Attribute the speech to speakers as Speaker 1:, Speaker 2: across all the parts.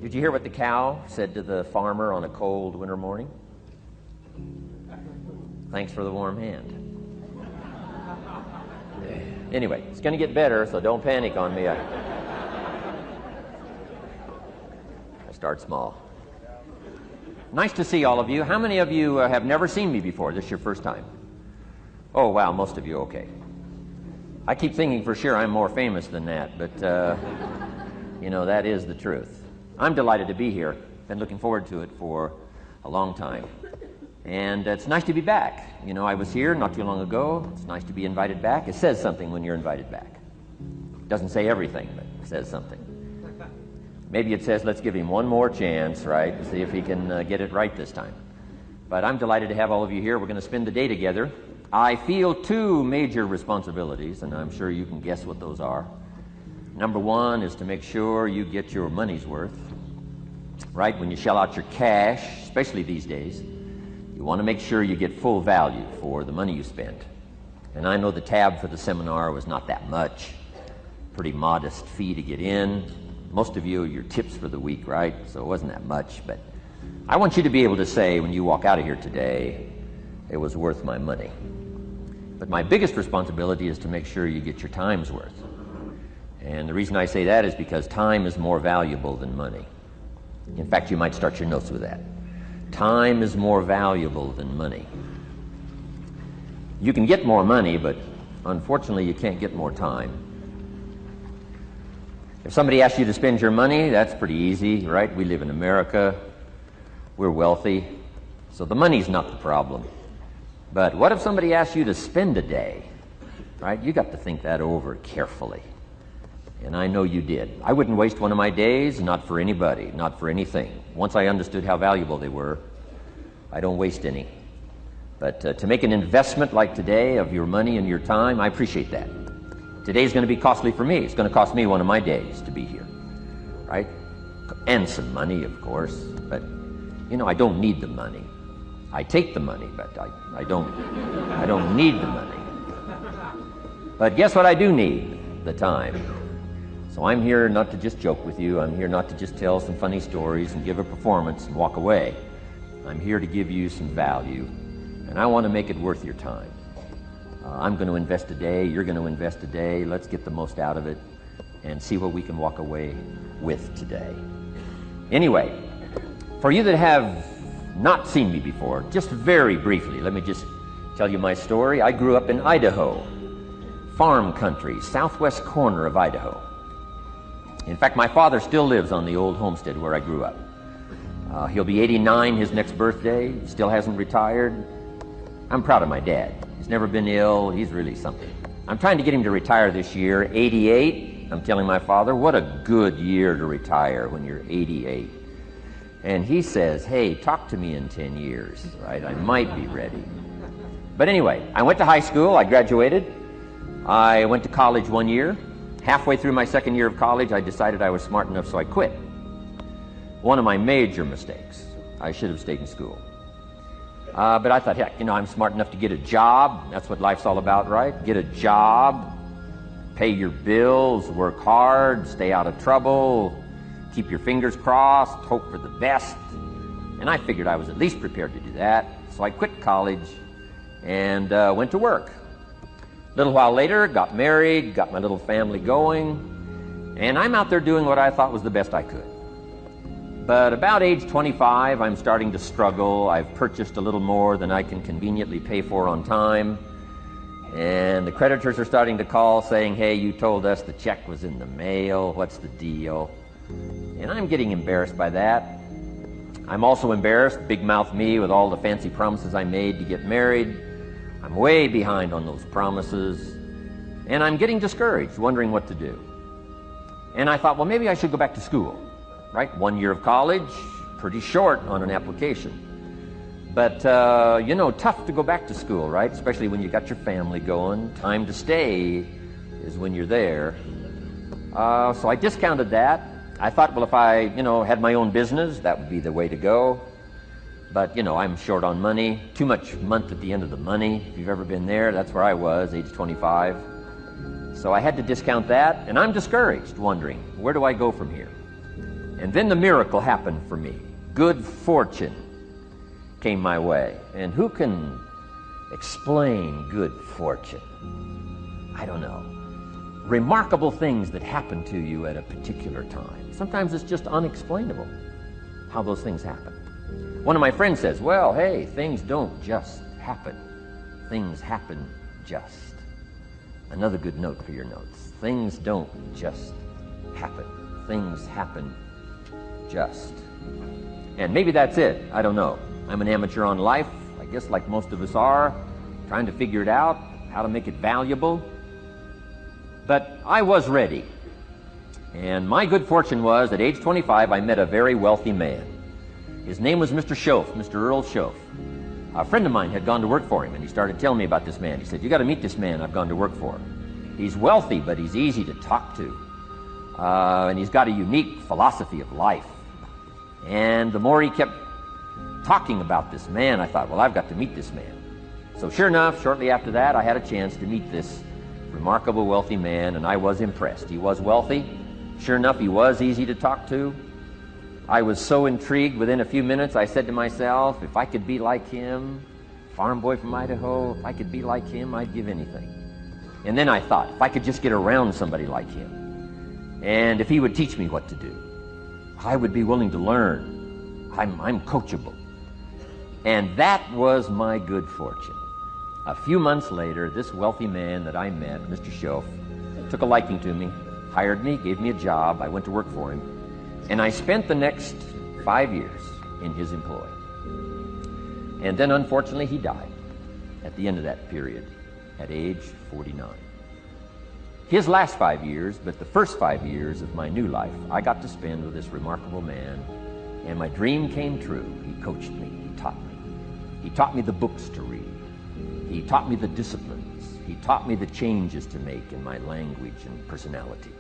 Speaker 1: Did you hear what the cow said to the farmer on a cold winter morning? Thanks for the warm hand. Anyway, it's going to get better, so don't panic on me. I start small. Nice to see all of you. How many of you have never seen me before? This is your first time? Oh, wow, most of you, okay. I keep thinking for sure I'm more famous than that, but, you know, that is the truth. I'm delighted to be here. Been looking forward to it for a long time. And it's nice to be back. You know, I was here not too long ago. It's nice to be invited back. It says something when you're invited back. It doesn't say everything, but it says something. Maybe it says, let's give him one more chance, right, to see if he can get it right this time. But I'm delighted to have all of you here. We're going to spend the day together. I feel two major responsibilities, and I'm sure you can guess what those are. Number one is to make sure you get your money's worth, right? When you shell out your cash, especially these days, you want to make sure you get full value for the money you spend. And I know the tab for the seminar was not that much. Pretty modest fee to get in. Most of you, your tips for the week, right? So it wasn't that much, but I want you to be able to say when you walk out of here today, it was worth my money. But my biggest responsibility is to make sure you get your time's worth. And the reason I say that is because time is more valuable than money. In fact, you might start your notes with that. Time is more valuable than money. You can get more money, but unfortunately you can't get more time. If somebody asks you to spend your money, that's pretty easy, right? We live in America. We're wealthy. So the money's not the problem. But what if somebody asks you to spend a day, right? You got to think that over carefully. And I know you did. I wouldn't waste one of my days, not for anybody, not for anything. Once I understood how valuable they were, I don't waste any. But to make an investment like today of your money and your time, I appreciate that. Today's going to be costly for me. It's going to cost me one of my days to be here, right? And some money, of course. But, you know, I don't need the money. I take the money, but I don't need the money. But guess what I do need? The time. So I'm here not to just joke with you. I'm here not to just tell some funny stories and give a performance and walk away. I'm here to give you some value, and I want to make it worth your time. I'm going to invest a day. You're going to invest a day. Let's get the most out of it and see what we can walk away with today. Anyway, for you that have not seen me before, just very briefly, let me just tell you my story. I grew up in Idaho, farm country, southwest corner of Idaho. In fact, my father still lives on the old homestead where I grew up. He'll be 89 his next birthday, still hasn't retired. I'm proud of my dad. He's never been ill. He's really something. I'm trying to get him to retire this year, 88. I'm telling my father, what a good year to retire when you're 88. And he says, hey, talk to me in 10 years, right? I might be ready. But anyway, I went to high school. I graduated. I went to college 1 year. Halfway through my second year of college, I decided I was smart enough, so I quit. One of my major mistakes. I should have stayed in school. But I thought, heck, you know, I'm smart enough to get a job. That's what life's all about, right? Get a job, pay your bills, work hard, stay out of trouble, keep your fingers crossed, hope for the best. And I figured I was at least prepared to do that. So I quit college and went to work. A little while later, got married, got my little family going, and I'm out there doing what I thought was the best I could. But about age 25, I'm starting to struggle. I've purchased a little more than I can conveniently pay for on time. And the creditors are starting to call saying, hey, you told us the check was in the mail. What's the deal? And I'm getting embarrassed by that. I'm also embarrassed, big mouth me, with all the fancy promises I made to get married. I'm way behind on those promises. And I'm getting discouraged, wondering what to do. And I thought, well, maybe I should go back to school. Right? 1 year of college, pretty short on an application. But, you know, tough to go back to school, right? Especially when you got your family going. Time to stay is when you're there. So I discounted that. I thought, well, if I, you know, had my own business, that would be the way to go. But, you know, I'm short on money. Too much month at the end of the money. If you've ever been there, that's where I was, age 25. So I had to discount that, and I'm discouraged, wondering, where do I go from here? And then the miracle happened for me. Good fortune came my way. And who can explain good fortune? I don't know. Remarkable things that happen to you at a particular time. Sometimes it's just unexplainable how those things happen. One of my friends says, well, hey, things don't just happen. Things happen just. Another good note for your notes. Things don't just happen. Things happen just. And maybe that's it. I don't know. I'm an amateur on life, I guess like most of us are, trying to figure it out, how to make it valuable. But I was ready. And my good fortune was, at age 25, I met a very wealthy man. His name was Mr. Schoaf, Mr. Earl Schoaf. A friend of mine had gone to work for him, and he started telling me about this man. He said, you got to meet this man I've gone to work for. He's wealthy, but he's easy to talk to. And he's got a unique philosophy of life. And the more he kept talking about this man, I thought, well, I've got to meet this man. So sure enough, shortly after that, I had a chance to meet this remarkable wealthy man, and I was impressed. He was wealthy. Sure enough, he was easy to talk to. I was so intrigued, within a few minutes, I said to myself, if I could be like him, farm boy from Idaho, if I could be like him, I'd give anything. And then I thought, if I could just get around somebody like him, and if he would teach me what to do, I would be willing to learn. I'm coachable. And that was my good fortune. A few months later, this wealthy man that I met, Mr. Schoaf, took a liking to me, hired me, gave me a job. I went to work for him. And I spent the next 5 years in his employ. And then, unfortunately, he died at the end of that period, at age 49. His last 5 years, but the first 5 years of my new life, I got to spend with this remarkable man, and my dream came true. He coached me, he taught me. He taught me the books to read. He taught me the disciplines. He taught me the changes to make in my language and personality.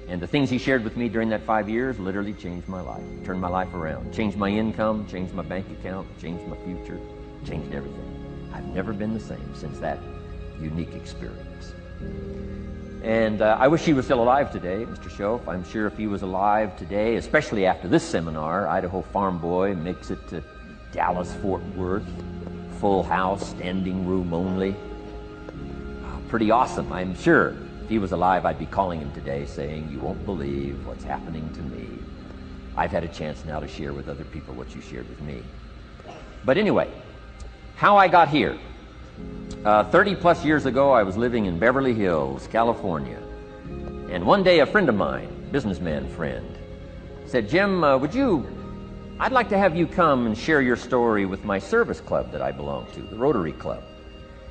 Speaker 1: And the things he shared with me during that 5 years literally changed my life, turned my life around, changed my income, changed my bank account, changed my future, changed everything. I've never been the same since that unique experience. And I wish he was still alive today, Mr. Schoaf. I'm sure if he was alive today, especially after this seminar, Idaho Farm Boy makes it to Dallas-Fort Worth, full house, standing room only. Pretty awesome, I'm sure. If he was alive, I'd be calling him today saying, you won't believe what's happening to me. I've had a chance now to share with other people what you shared with me. But anyway, how I got here. 30 plus years ago, I was living in Beverly Hills, California. And one day, a friend of mine, businessman friend, said, Jim, I'd like to have you come and share your story with my service club that I belong to, the Rotary Club.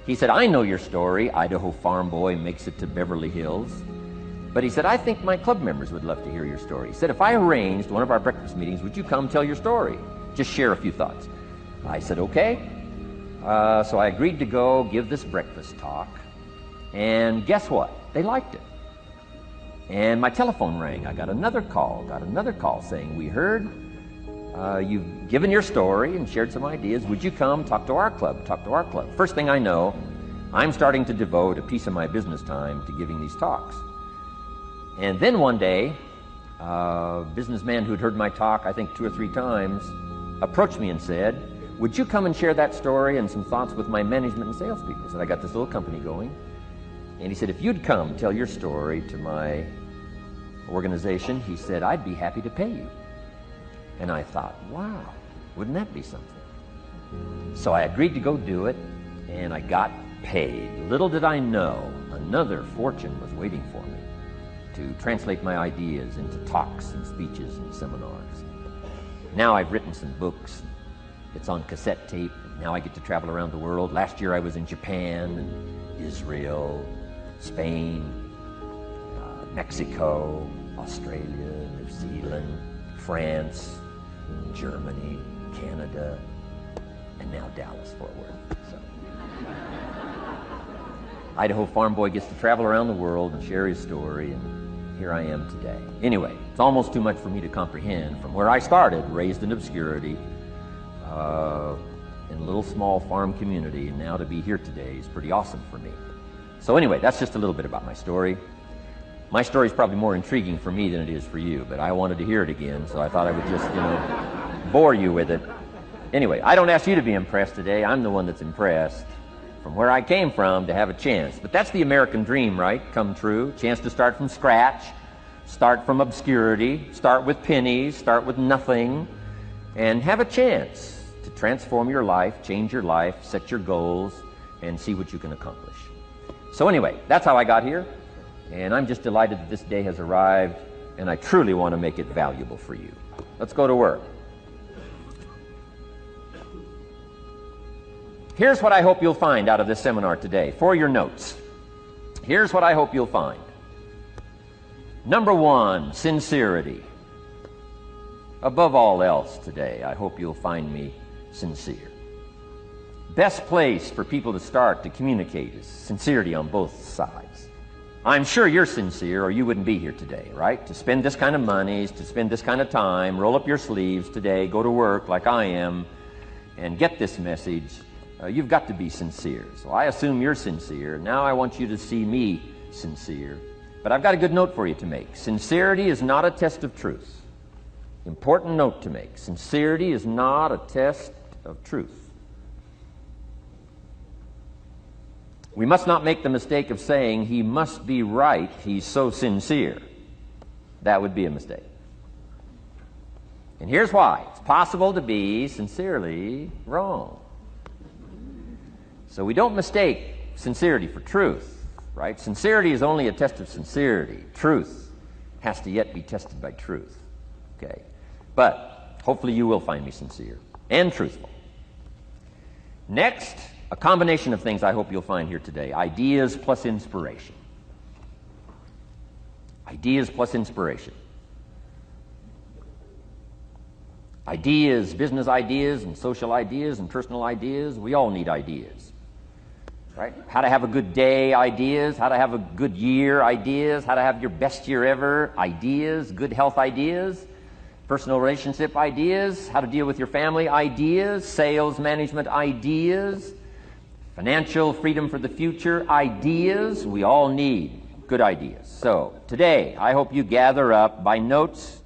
Speaker 1: He said, I know your story, Idaho Farm Boy makes it to Beverly Hills. But he said, I think my club members would love to hear your story. He said, if I arranged one of our breakfast meetings, would you come tell your story? Just share a few thoughts. I said, okay. So I agreed to go give this breakfast talk. And guess what? They liked it. And my telephone rang. I got another call saying, we heard you've given your story and shared some ideas. Would you come talk to our club? First thing I know, I'm starting to devote a piece of my business time to giving these talks. And then one day, a businessman who'd heard my talk, I think 2 or 3 times, approached me and said, would you come and share that story and some thoughts with my management and salespeople? I said, I got this little company going. And he said, if you'd come tell your story to my organization, he said, I'd be happy to pay you. And I thought, wow, wouldn't that be something? So I agreed to go do it, and I got paid. Little did I know, another fortune was waiting for me to translate my ideas into talks and speeches and seminars. Now I've written some books. It's on cassette tape. Now I get to travel around the world. Last year I was in Japan and Israel, Spain, Mexico, Australia, New Zealand, France, Germany, Canada, and now Dallas-Fort Worth. So. Idaho Farm Boy gets to travel around the world and share his story, and here I am today. Anyway, it's almost too much for me to comprehend. From where I started, raised in obscurity, in a little small farm community, and now to be here today is pretty awesome for me. So anyway, that's just a little bit about my story. My story is probably more intriguing for me than it is for you, but I wanted to hear it again, so I thought I would just, bore you with it. Anyway, I don't ask you to be impressed today. I'm the one that's impressed from where I came from to have a chance. But that's the American dream, right? Come true. Chance to start from scratch, start from obscurity, start with pennies, start with nothing, and have a chance to transform your life, change your life, set your goals, and see what you can accomplish. So anyway, that's how I got here. And I'm just delighted that this day has arrived, and I truly want to make it valuable for you. Let's go to work. Here's what I hope you'll find out of this seminar today, for your notes. Here's what I hope you'll find. Number one, sincerity. Above all else today, I hope you'll find me sincere. Best place for people to start to communicate is sincerity on both sides. I'm sure you're sincere or you wouldn't be here today, right? To spend this kind of money, to spend this kind of time, roll up your sleeves today, go to work like I am, and get this message. You've got to be sincere. So I assume you're sincere. Now I want you to see me sincere. But I've got a good note for you to make. Sincerity is not a test of truth. Important note to make. Sincerity is not a test of truth. We must not make the mistake of saying he must be right, he's so sincere. That would be a mistake. And here's why. It's possible to be sincerely wrong. So we don't mistake sincerity for truth, right? Sincerity is only a test of sincerity. Truth has to yet be tested by truth, okay? But hopefully you will find me sincere and truthful. Next, a combination of things I hope you'll find here today. Ideas plus inspiration. Ideas plus inspiration. Ideas, business ideas and social ideas and personal ideas. We all need ideas, right? How to have a good day ideas, how to have a good year ideas, how to have your best year ever ideas, good health ideas, personal relationship ideas, how to deal with your family ideas, sales management ideas, financial freedom for the future ideas. We all need good ideas. So today, I hope you gather up by notes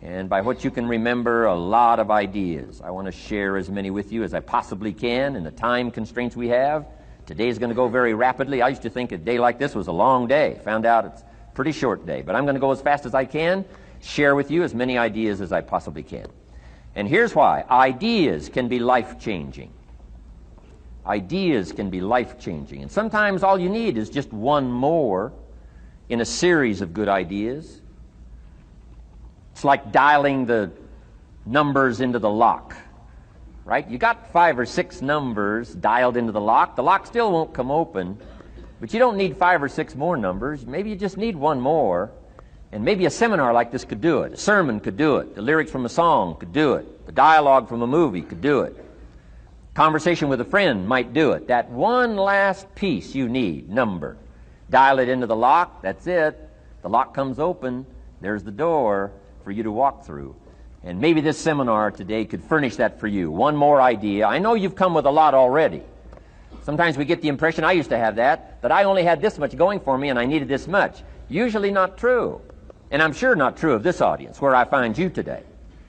Speaker 1: and by what you can remember a lot of ideas. I want to share as many with you as I possibly can in the time constraints we have. Today's going to go very rapidly. I used to think a day like this was a long day. Found out it's a pretty short day. But I'm going to go as fast as I can, share with you as many ideas as I possibly can. And here's why. Ideas can be life-changing. Ideas can be life-changing. And sometimes all you need is just one more in a series of good ideas. It's like dialing the numbers into the lock, right? You got 5 or 6 numbers dialed into the lock. The lock still won't come open, but you don't need 5 or 6 more numbers. Maybe you just need one more. And maybe a seminar like this could do it. A sermon could do it. The lyrics from a song could do it. The dialogue from a movie could do it. Conversation with a friend might do it. That one last piece you need, number. Dial it into the lock, that's it. The lock comes open, there's the door for you to walk through. And maybe this seminar today could furnish that for you. One more idea. I know you've come with a lot already. Sometimes we get the impression, I used to have that I only had this much going for me and I needed this much. Usually not true. And I'm sure not true of this audience, where I find you today,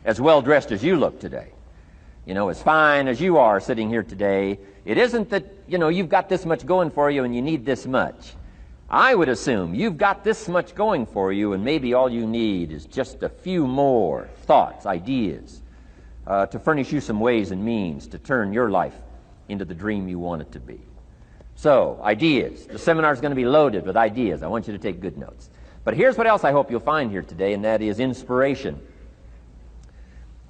Speaker 1: as well dressed as you look today. As fine as you are sitting here today, it isn't that, you've got this much going for you and you need this much. I would assume you've got this much going for you and maybe all you need is just a few more thoughts, ideas, to furnish you some ways and means to turn your life into the dream you want it to be. So, ideas. The seminar is going to be loaded with ideas. I want you to take good notes. But here's what else I hope you'll find here today, and that is inspiration.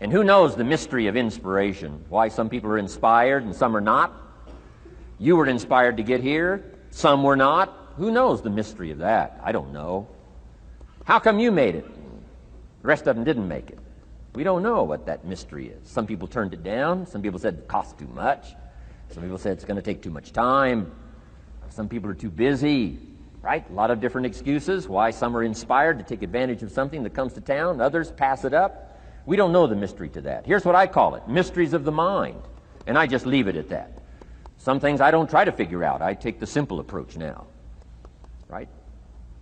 Speaker 1: And who knows the mystery of inspiration? Why some people are inspired and some are not? You were inspired to get here. Some were not. Who knows the mystery of that? I don't know. How come you made it? The rest of them didn't make it. We don't know what that mystery is. Some people turned it down. Some people said it costs too much. Some people said it's going to take too much time. Some people are too busy. Right? A lot of different excuses why some are inspired to take advantage of something that comes to town. Others pass it up. We don't know the mystery to that. Here's what I call it, mysteries of the mind. And I just leave it at that. Some things I don't try to figure out. I take the simple approach now. Right?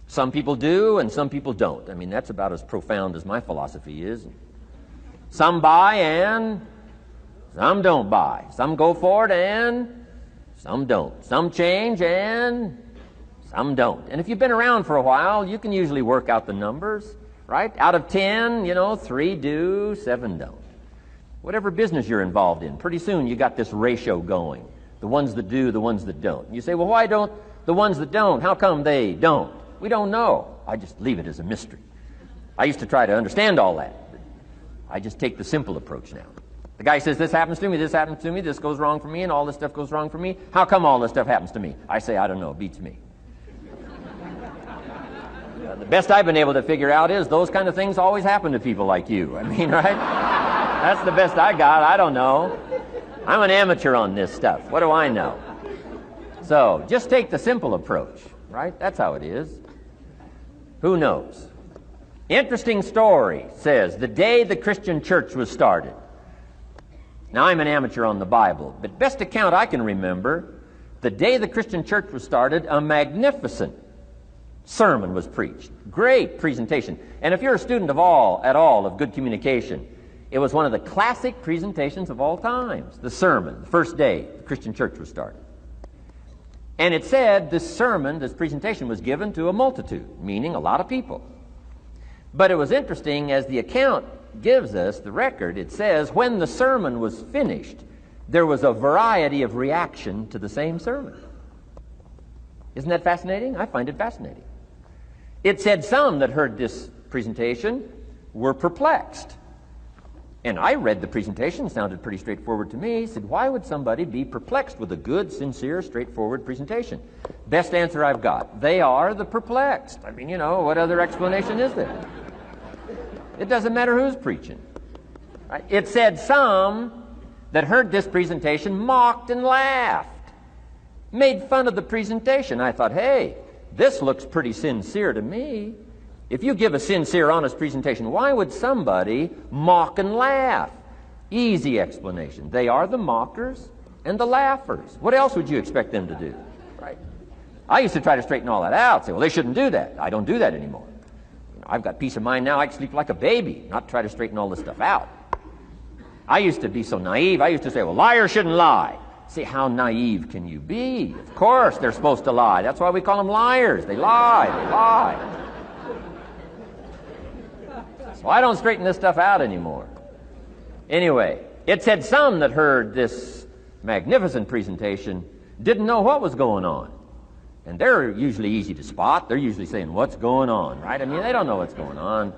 Speaker 1: Some people do and some people don't. I mean, that's about as profound as my philosophy is. Some buy and some don't buy. Some go for it and some don't. Some change and some don't. And if you've been around for a while, you can usually work out the numbers, right? Out of 10, 3 do, 7 don't. Whatever business you're involved in, pretty soon you got this ratio going. The ones that do, the ones that don't. And you say, well, why don't the ones that don't, how come they don't? We don't know. I just leave it as a mystery. I used to try to understand all that. I just take the simple approach now. The guy says, this happens to me, this goes wrong for me, and all this stuff goes wrong for me. How come all this stuff happens to me? I say, I don't know, it beats me. The best I've been able to figure out is those kind of things always happen to people like you. I mean, right? That's the best I got. I don't know. I'm an amateur on this stuff. What do I know? So just take the simple approach, right? That's how it is. Who knows? Interesting story says the day the Christian church was started. Now, I'm an amateur on the Bible, but best account I can remember, the day the Christian church was started, a magnificent sermon was preached. Great presentation. And if you're a student at all of good communication, it was one of the classic presentations of all times. The sermon, the first day the Christian church was started. And it said this sermon, this presentation was given to a multitude, meaning a lot of people. But it was interesting, as the account gives us, the record, it says, when the sermon was finished, there was a variety of reaction to the same sermon. Isn't that fascinating? I find it fascinating. It said some that heard this presentation were perplexed. And I read the presentation, sounded pretty straightforward to me. Said, why would somebody be perplexed with a good, sincere, straightforward presentation? Best answer I've got. They are the perplexed. I mean, what other explanation is there? It doesn't matter who's preaching. Right? It said some that heard this presentation mocked and laughed, made fun of the presentation. I thought, hey, this looks pretty sincere to me. If you give a sincere, honest presentation, why would somebody mock and laugh? Easy explanation. They are the mockers and the laughers. What else would you expect them to do? Right? I used to try to straighten all that out. Say, well, they shouldn't do that. I don't do that anymore. I've got peace of mind now. I can sleep like a baby, not try to straighten all this stuff out. I used to be so naive. I used to say, well, liars shouldn't lie. See, how naive can you be? Of course they're supposed to lie. That's why we call them liars. They lie. So I don't straighten this stuff out anymore. Anyway, it said some that heard this magnificent presentation didn't know what was going on. And they're usually easy to spot. They're usually saying, what's going on, right? I mean, they don't know what's going on.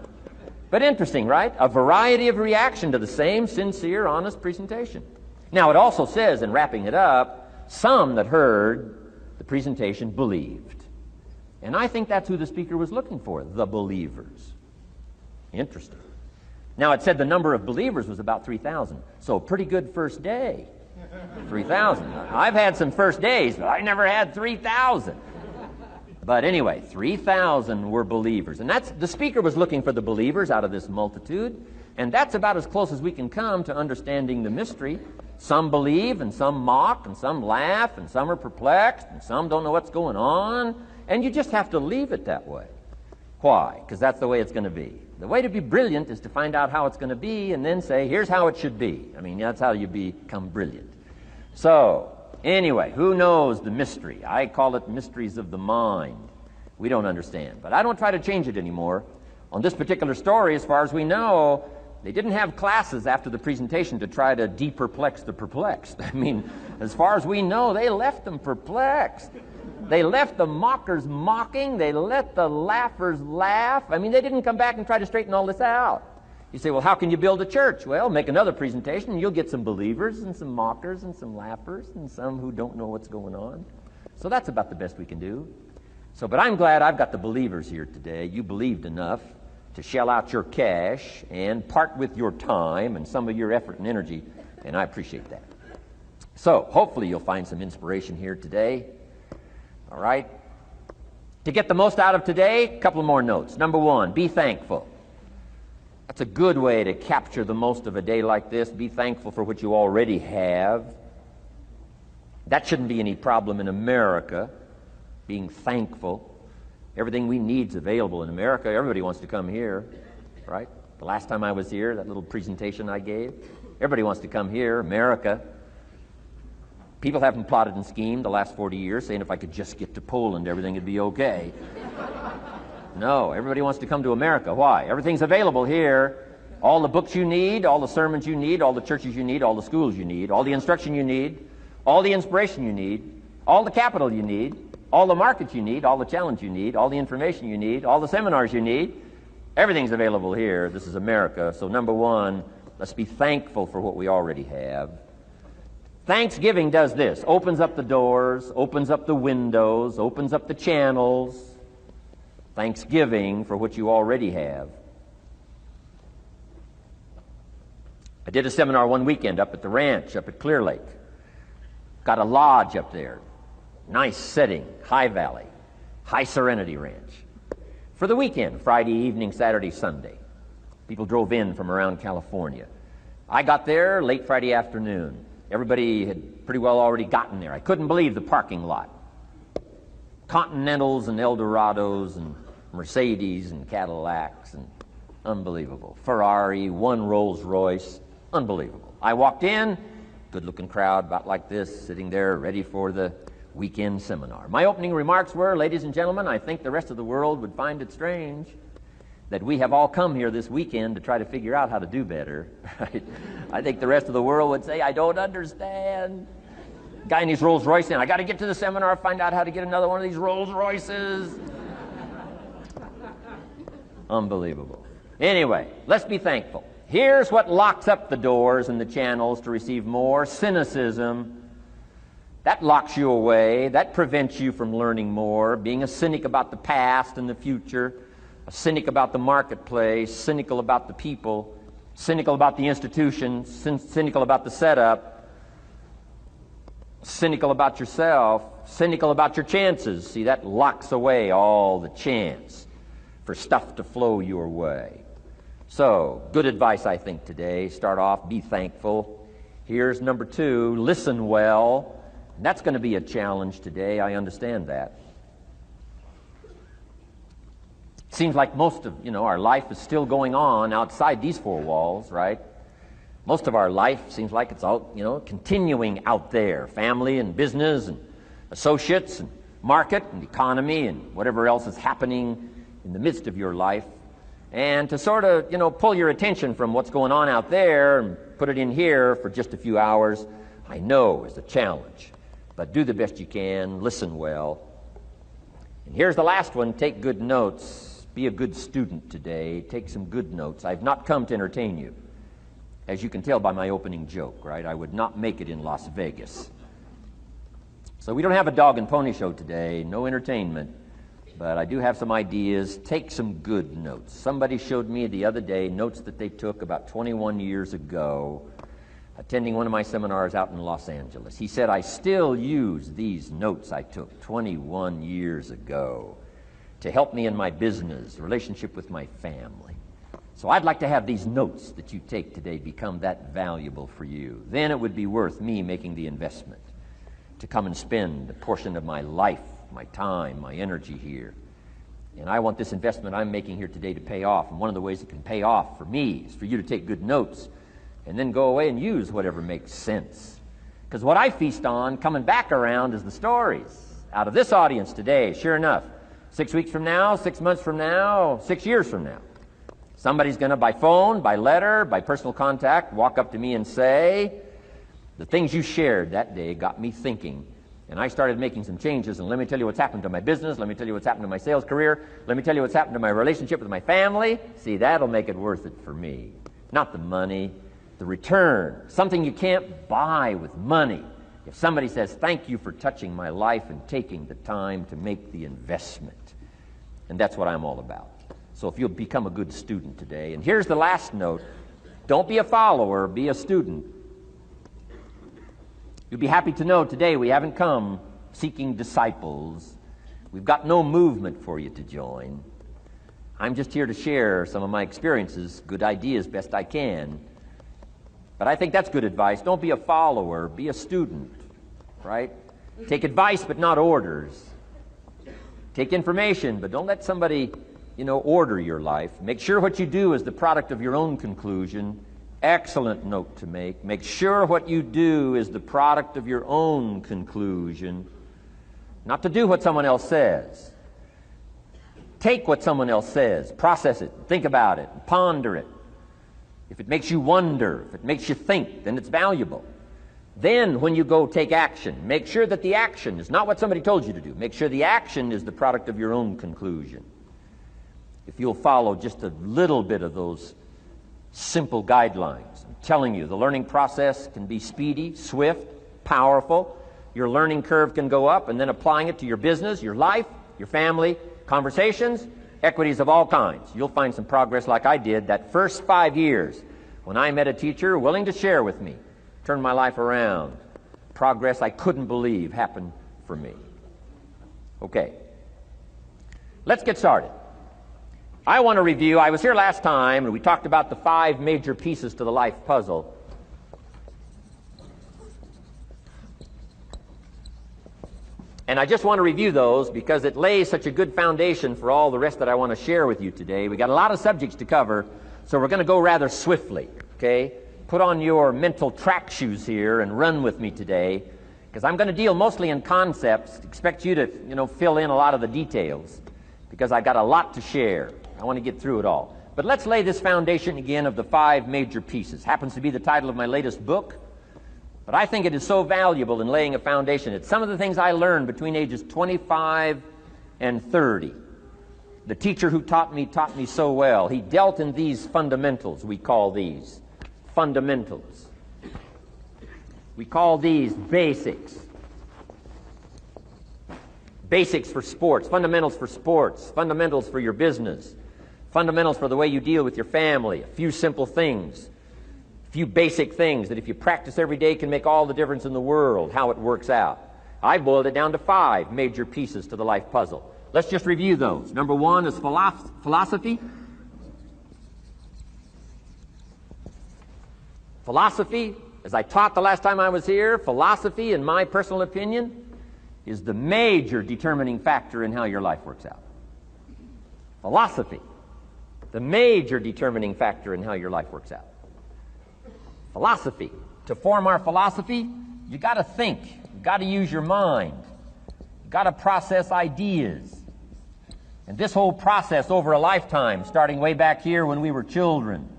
Speaker 1: But interesting, right? A variety of reaction to the same sincere, honest presentation. Now, it also says, in wrapping it up, some that heard the presentation believed. And I think that's who the speaker was looking for, the believers. Interesting. Now, it said the number of believers was about 3,000. So, pretty good first day. 3,000. I've had some first days, but I never had 3,000. But anyway, 3,000 were believers. And the speaker was looking for the believers out of this multitude. And that's about as close as we can come to understanding the mystery. Some believe, and some mock, and some laugh, and some are perplexed, and some don't know what's going on. And you just have to leave it that way. Why? Because that's the way it's going to be. The way to be brilliant is to find out how it's going to be and then say, here's how it should be. I mean, that's how you become brilliant. So, anyway, who knows the mystery? I call it mysteries of the mind. We don't understand. But I don't try to change it anymore. On this particular story, as far as we know, they didn't have classes after the presentation to try to de-perplex the perplexed. I mean, as far as we know, they left them perplexed. They left the mockers mocking. They let the laughers laugh. I mean, they didn't come back and try to straighten all this out. You say, well, how can you build a church? Well, make another presentation, and you'll get some believers and some mockers and some laughers and some who don't know what's going on. So that's about the best we can do. But I'm glad I've got the believers here today. You believed enough to shell out your cash and part with your time and some of your effort and energy, and I appreciate that. So hopefully you'll find some inspiration here today. All right? To get the most out of today, a couple more notes. Number one, be thankful. That's a good way to capture the most of a day like this. Be thankful for what you already have. That shouldn't be any problem in America, being thankful. Everything we need is available in America. Everybody wants to come here, right? The last time I was here, that little presentation I gave, everybody wants to come here, America. People haven't plotted and schemed the last 40 years saying if I could just get to Poland, everything would be okay. No, everybody wants to come to America. Why? Everything's available here. All the books you need, all the sermons you need, all the churches you need, all the schools you need, all the instruction you need, all the inspiration you need, all the capital you need, all the markets you need, all the challenge you need, all the information you need, all the seminars you need. Everything's available here. This is America. So number one, let's be thankful for what we already have. Thanksgiving does this. Opens up the doors, opens up the windows, opens up the channels. Thanksgiving for what you already have. I did a seminar one weekend up at the ranch, up at Clear Lake. Got a lodge up there. Nice setting, high valley, high serenity ranch. For the weekend, Friday evening, Saturday, Sunday. People drove in from around California. I got there late Friday afternoon. Everybody had pretty well already gotten there. I couldn't believe the parking lot. Continentals and Eldorados and Mercedes and Cadillacs and unbelievable. Ferrari, one Rolls Royce, unbelievable. I walked in, good-looking crowd about like this, sitting there ready for the weekend seminar. My opening remarks were, ladies and gentlemen, I think the rest of the world would find it strange that we have all come here this weekend to try to figure out how to do better. Right? I think the rest of the world would say, I don't understand. Guy in his Rolls Royce, and I got to get to the seminar, find out how to get another one of these Rolls Royces. Unbelievable. Anyway, let's be thankful. Here's what locks up the doors and the channels to receive more: cynicism. That locks you away. That prevents you from learning more. Being a cynic about the past and the future, a cynic about the marketplace, cynical about the people, cynical about the institutions, cynical about the setup, cynical about yourself, cynical about your chances. See, that locks away all the chance for stuff to flow your way. So, good advice, I think, today. Start off, be thankful. Here's number two, listen well. And that's going to be a challenge today. I understand that. Seems like most of, our life is still going on outside these four walls, right? Most of our life seems like it's out, continuing out there. Family and business and associates and market and economy and whatever else is happening in the midst of your life. And to sort of, pull your attention from what's going on out there and put it in here for just a few hours, I know is a challenge. But do the best you can, listen well. And here's the last one, take good notes. Be a good student today. Take some good notes. I've not come to entertain you. As you can tell by my opening joke, right? I would not make it in Las Vegas. So we don't have a dog and pony show today, no entertainment. But I do have some ideas. Take some good notes. Somebody showed me the other day notes that they took about 21 years ago, attending one of my seminars out in Los Angeles. He said, I still use these notes I took 21 years ago to help me in my business, relationship with my family. So I'd like to have these notes that you take today become that valuable for you. Then it would be worth me making the investment to come and spend a portion of my life, my time, my energy here. And I want this investment I'm making here today to pay off. And one of the ways it can pay off for me is for you to take good notes and then go away and use whatever makes sense. Because what I feast on coming back around is the stories out of this audience today. Sure enough, 6 weeks from now, 6 months from now, 6 years from now, somebody's going to, by phone, by letter, by personal contact, walk up to me and say, the things you shared that day got me thinking. And I started making some changes, and let me tell you what's happened to my business. Let me tell you what's happened to my sales career. Let me tell you what's happened to my relationship with my family. See, that'll make it worth it for me. Not the money, the return. Something you can't buy with money. If somebody says, thank you for touching my life and taking the time to make the investment. And that's what I'm all about. So if you'll become a good student today. And here's the last note. Don't be a follower, be a student. You'll be happy to know today we haven't come seeking disciples. We've got no movement for you to join. I'm just here to share some of my experiences, good ideas best I can. But I think that's good advice. Don't be a follower, be a student, right? Take advice but not orders. Take information, but don't let somebody, order your life. Make sure what you do is the product of your own conclusion. Excellent note to make. Make sure what you do is the product of your own conclusion. Not to do what someone else says. Take what someone else says, process it, think about it, ponder it. If it makes you wonder, if it makes you think, then it's valuable. Then when you go take action, make sure that the action is not what somebody told you to do. Make sure the action is the product of your own conclusion. If you'll follow just a little bit of those simple guidelines, I'm telling you, the learning process can be speedy, swift, powerful. Your learning curve can go up, and then applying it to your business, your life, your family, conversations, equities of all kinds. You'll find some progress like I did that first 5 years when I met a teacher willing to share with me, turned my life around. Progress I couldn't believe happened for me. Okay, let's get started. I want to review, I was here last time and we talked about the 5 major pieces to the life puzzle. And I just want to review those because it lays such a good foundation for all the rest that I want to share with you today. We got a lot of subjects to cover, so we're going to go rather swiftly, okay? Put on your mental track shoes here and run with me today, because I'm going to deal mostly in concepts. Expect you to, fill in a lot of the details, because I've got a lot to share. I want to get through it all. But let's lay this foundation again of the 5 major pieces. Happens to be the title of my latest book. But I think it is so valuable in laying a foundation. It's some of the things I learned between ages 25 and 30. The teacher who taught me so well. He dealt in these fundamentals, we call these fundamentals. We call these basics. Basics for sports, fundamentals for your business, fundamentals for the way you deal with your family, a few simple things. Few basic things that if you practice every day can make all the difference in the world, how it works out. I boiled it down to 5 major pieces to the life puzzle. Let's just review those. Number 1 is philosophy. Philosophy, as I taught the last time I was here, philosophy, in my personal opinion, is the major determining factor in how your life works out. Philosophy, the major determining factor in how your life works out. Philosophy. To form our philosophy, you got to think. You got to use your mind. You got to process ideas. And this whole process over a lifetime, starting way back here when we were children,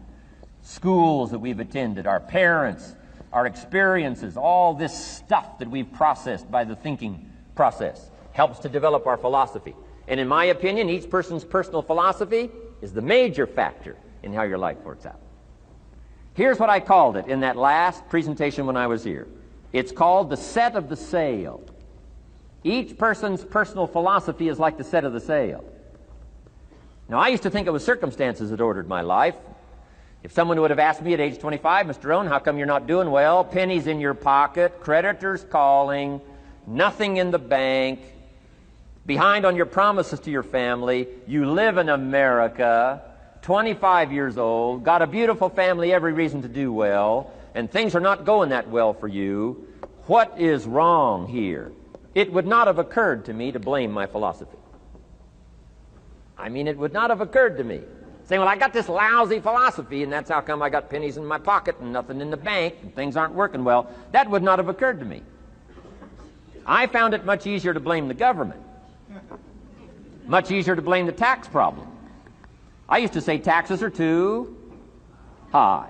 Speaker 1: schools that we've attended, our parents, our experiences, all this stuff that we've processed by the thinking process helps to develop our philosophy. And in my opinion, each person's personal philosophy is the major factor in how your life works out. Here's what I called it in that last presentation when I was here. It's called the set of the sail. Each person's personal philosophy is like the set of the sail. Now, I used to think it was circumstances that ordered my life. If someone would have asked me at age 25, Mr. Rohn, how come you're not doing well? Pennies in your pocket, creditors calling, nothing in the bank, behind on your promises to your family, you live in America, 25 years old, got a beautiful family, every reason to do well, and things are not going that well for you. What is wrong here? It would not have occurred to me to blame my philosophy. I mean, it would not have occurred to me. Saying, well, I got this lousy philosophy, and that's how come I got pennies in my pocket and nothing in the bank, and things aren't working well. That would not have occurred to me. I found it much easier to blame the government. Much easier to blame the tax problem. I used to say taxes are too high.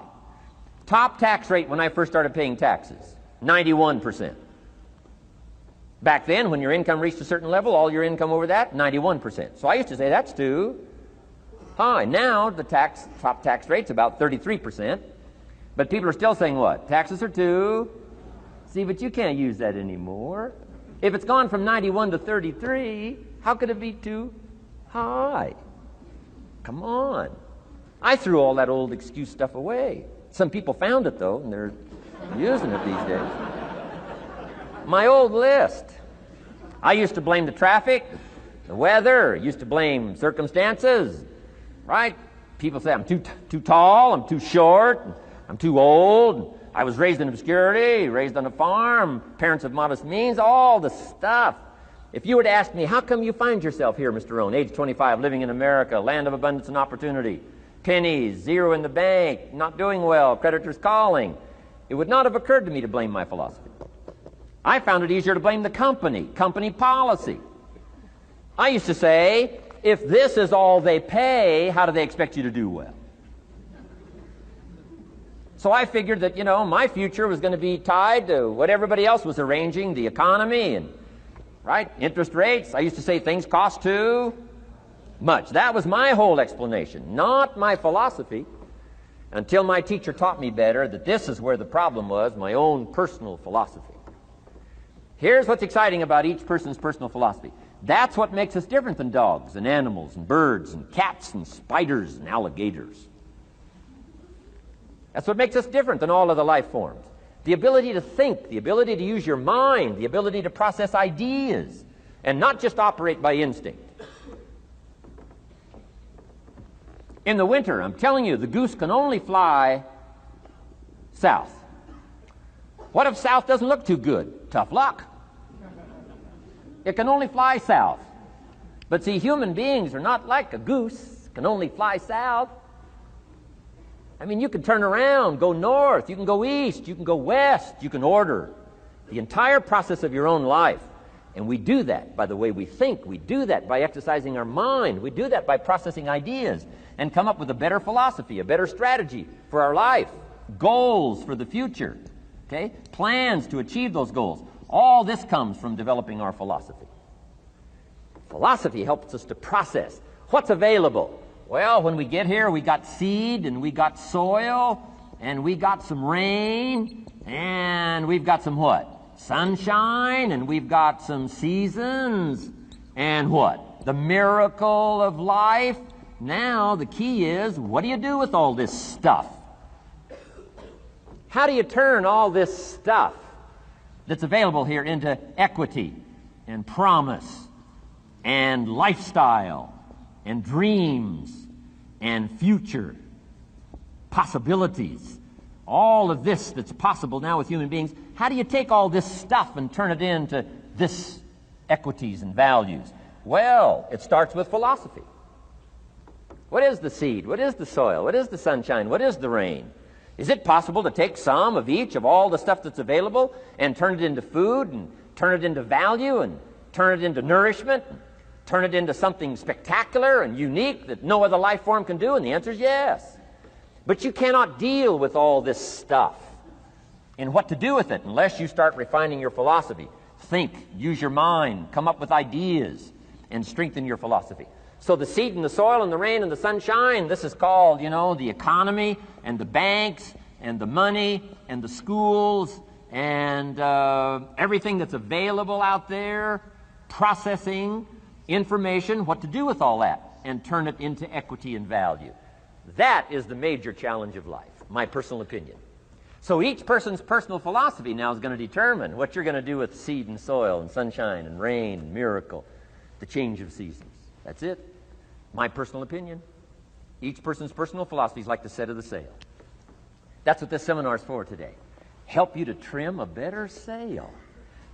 Speaker 1: Top tax rate when I first started paying taxes, 91%. Back then, when your income reached a certain level, all your income over that, 91%. So I used to say that's too high. Now, the top tax rate's about 33%. But people are still saying what? Taxes are too. See, but you can't use that anymore. If it's gone from 91 to 33, how could it be too high? Come on. I threw all that old excuse stuff away. Some people found it, though, and they're using it these days. My old list. I used to blame the traffic, the weather, used to blame circumstances, right? People say I'm too tall, I'm too short, I'm too old, I was raised in obscurity, raised on a farm, parents of modest means, all the stuff If you were to ask me, how come you find yourself here, Mr. Rohn, age 25, living in America, land of abundance and opportunity, pennies, zero in the bank, not doing well, creditors calling, it would not have occurred to me to blame my philosophy. I found it easier to blame the company policy. I used to say, if this is all they pay, how do they expect you to do well? So I figured that, my future was going to be tied to what everybody else was arranging, the economy and, right, interest rates. I used to say things cost too much. That was my whole explanation, not my philosophy, until my teacher taught me better that this is where the problem was, my own personal philosophy. Here's what's exciting about each person's personal philosophy. That's what makes us different than dogs and animals and birds and cats and spiders and alligators. That's what makes us different than all of the life forms. The ability to think, the ability to use your mind, the ability to process ideas, and not just operate by instinct. In the winter, I'm telling you, the goose can only fly south. What if south doesn't look too good? Tough luck. It can only fly south. But see, human beings are not like a goose, can only fly south. I mean, you can turn around, go north, you can go east, you can go west, you can order the entire process of your own life. And we do that by the way we think. We do that by exercising our mind. We do that by processing ideas and come up with a better philosophy, a better strategy for our life, goals for the future, okay? Plans to achieve those goals. All this comes from developing our philosophy. Philosophy helps us to process what's available. Well, when we get here, we got seed, and we got soil, and we got some rain, and we've got some what? Sunshine, and we've got some seasons, and what? The miracle of life. Now, the key is, what do you do with all this stuff? How do you turn all this stuff that's available here into equity and promise and lifestyle and dreams and future possibilities? All of this that's possible now with human beings, how do you take all this stuff and turn it into this equities and values? Well, it starts with philosophy. What is the seed? What is the soil? What is the sunshine? What is the rain? Is it possible to take some of each of all the stuff that's available and turn it into food and turn it into value and turn it into nourishment, and turn it into something spectacular and unique that no other life form can do? And the answer is yes. But you cannot deal with all this stuff and what to do with it unless you start refining your philosophy. Think, use your mind, come up with ideas, and strengthen your philosophy. So the seed and the soil and the rain and the sunshine, this is called, the economy and the banks and the money and the schools and everything that's available out there, processing information, what to do with all that, and turn it into equity and value. That is the major challenge of life, my personal opinion. So each person's personal philosophy now is going to determine what you're going to do with seed and soil and sunshine and rain and miracle, the change of seasons. That's it. My personal opinion. Each person's personal philosophy is like the set of the sail. That's what this seminar is for today. Help you to trim a better sail.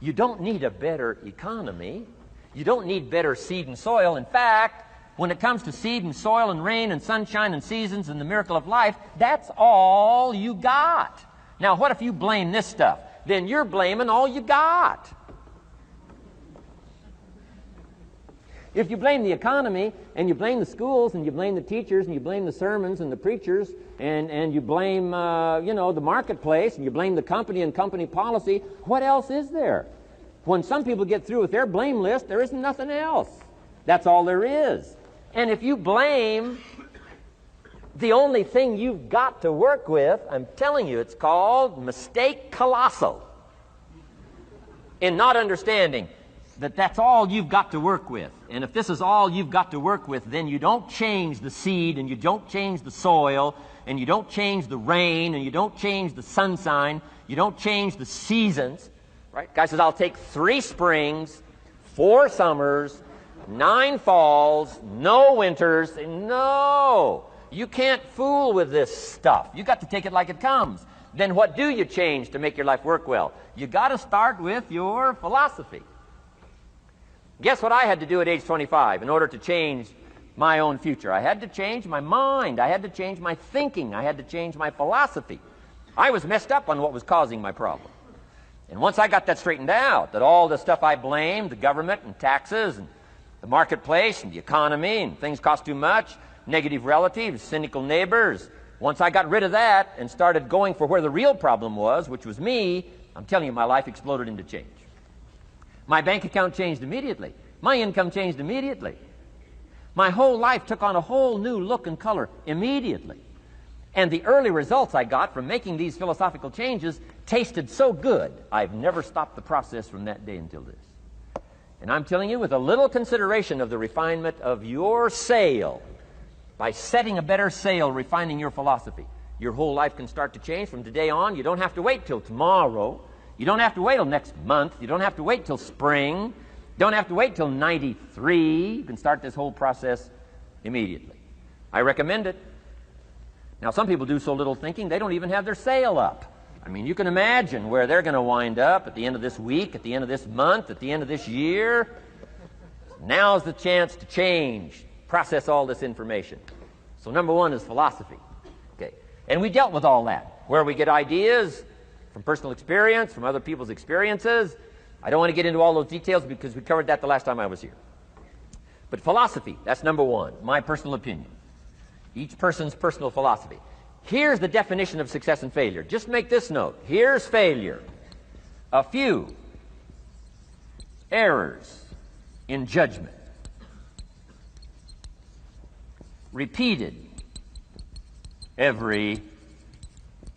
Speaker 1: You don't need a better economy. You don't need better seed and soil. In fact, when it comes to seed and soil and rain and sunshine and seasons and the miracle of life, that's all you got. Now, what if you blame this stuff? Then you're blaming all you got. If you blame the economy, and you blame the schools, and you blame the teachers, and you blame the sermons and the preachers, and you blame, the marketplace, and you blame the company and company policy, what else is there? When some people get through with their blame list, there isn't nothing else. That's all there is. And if you blame the only thing you've got to work with, I'm telling you, it's called mistake colossal. In not understanding that that's all you've got to work with. And if this is all you've got to work with, then you don't change the seed, and you don't change the soil, and you don't change the rain, and you don't change the sunshine, you don't change the seasons. Right? Guy says, I'll take 3 springs, 4 summers, 9 falls, no winters. No, you can't fool with this stuff. You got to take it like it comes. Then what do you change to make your life work well? You got to start with your philosophy. Guess what I had to do at age 25 in order to change my own future? I had to change my mind. I had to change my thinking. I had to change my philosophy. I was messed up on what was causing my problem. And once I got that straightened out, that all the stuff I blamed, the government and taxes and the marketplace and the economy and things cost too much, negative relatives, cynical neighbors, once I got rid of that and started going for where the real problem was, which was me, I'm telling you, my life exploded into change. My bank account changed immediately. My income changed immediately. My whole life took on a whole new look and color immediately. And the early results I got from making these philosophical changes tasted so good, I've never stopped the process from that day until this. And I'm telling you, with a little consideration of the refinement of your sail, by setting a better sail, refining your philosophy, your whole life can start to change from today on. You don't have to wait till tomorrow. You don't have to wait till next month. You don't have to wait till spring. You don't have to wait till 93. You can start this whole process immediately. I recommend it. Now, some people do so little thinking, they don't even have their sail up. I mean, you can imagine where they're going to wind up at the end of this week, at the end of this month, at the end of this year. Now's the chance to change, process all this information. So number one is philosophy. Okay. And we dealt with all that, where we get ideas from personal experience, from other people's experiences. I don't want to get into all those details because we covered that the last time I was here. But philosophy, that's number one, my personal opinion. Each person's personal philosophy. Here's the definition of success and failure. Just make this note. Here's failure. A few errors in judgment, repeated every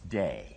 Speaker 1: day.